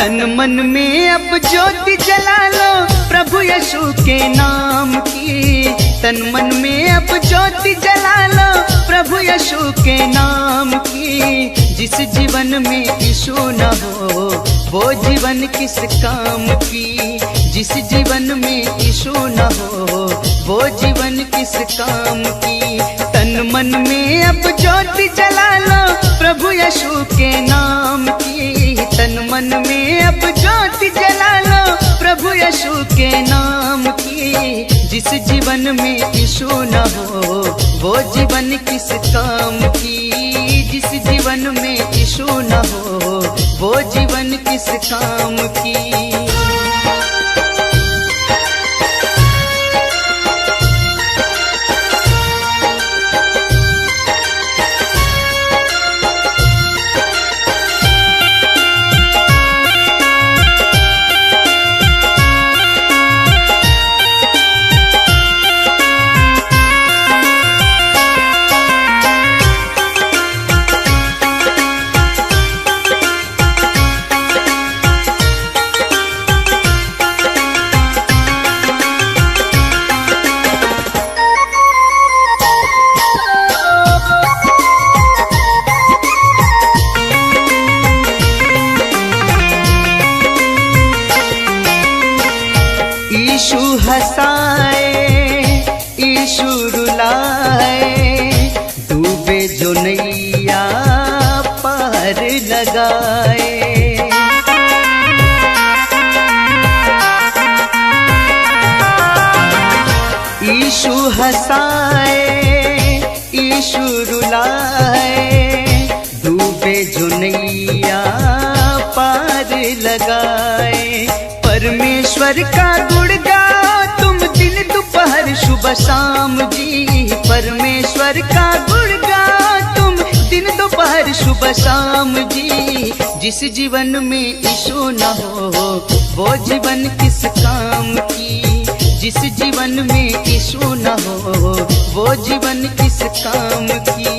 तन मन में अब ज्योति जला लो प्रभु यीशु के नाम की। तन मन में अब ज्योति जला लो प्रभु यीशु के नाम की। जिस जीवन में यीशु न हो वो जीवन किस काम की। जिस जीवन में यीशु न हो वो जीवन किस काम की। तन मन में अब ज्योति जला लो प्रभु यीशु के नाम की। तन मन में अब ज्योति जला लो प्रभु यीशु के नाम की। जिस जीवन में यीशु न हो वो जीवन किस काम की। जिस जीवन में यीशु न हो वो जीवन किस काम की। यीशु हंसाए यीशु रुलाए डूबे जो नैया पार लगाए। यीशु हंसाए यीशु रुलाए डूबे जो नैया पार लगाए। परमेश्वर का गुण गाओ तुम दिन दोपहर सुबह शाम जी। परमेश्वर का गुण गाओ तुम दिन दोपहर सुबह शाम जी। जिस जीवन में यीशु न हो वो जीवन किस काम की। जिस जीवन में यीशु न हो वो जीवन किस काम की।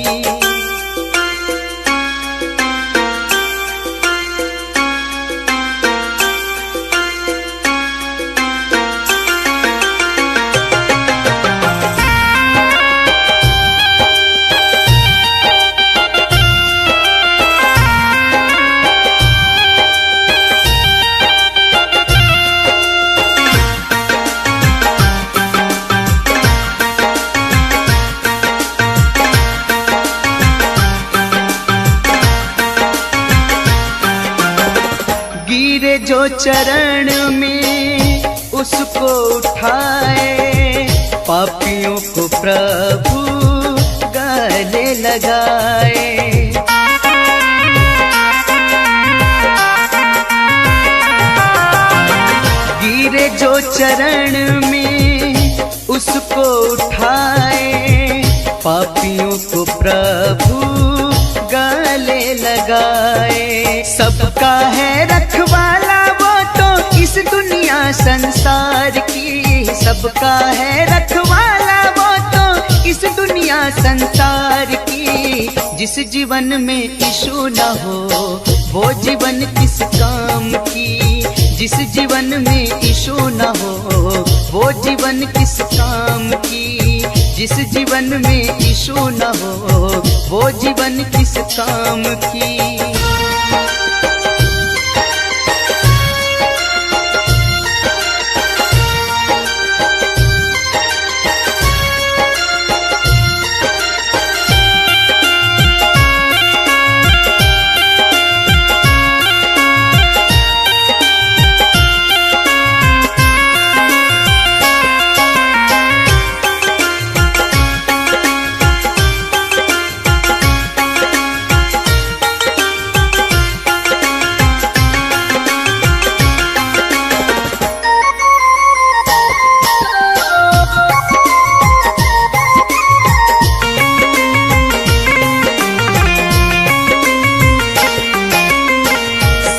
गिरे जो चरण में उसको उठाए पापियों को प्रभु गले लगाए। गिरे जो चरण में उसको उठाए पापियों को प्रभु गले लगाए। सबका है रखवाला वो तो इस दुनिया संसार की। सबका है रखवाला वो तो इस दुनिया संसार की। जिस जीवन में यीशु न हो वो जीवन किस काम की। जिस जीवन में यीशु न हो वो जीवन किस काम की। जिस जीवन में यीशु न हो वो जीवन किस काम की।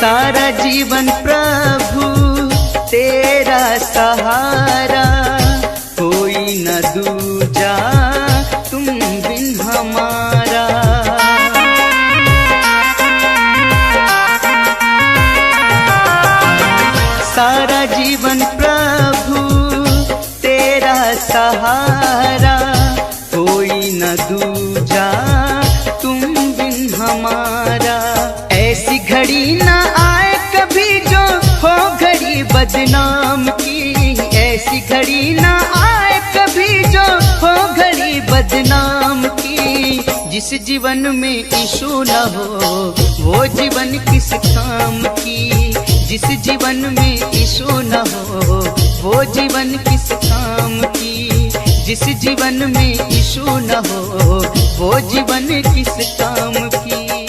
सारा जीवन प्रभु तेरा सहारा, कोई न दूजा तुम बिन हमारा। घड़ी ना आए कभी जो हो घड़ी बदनाम की। जिस जीवन में यीशु न हो वो जीवन किस काम की। जिस जीवन में यीशु न हो वो जीवन किस काम की। जिस जीवन में यीशु न हो वो जीवन किस काम की।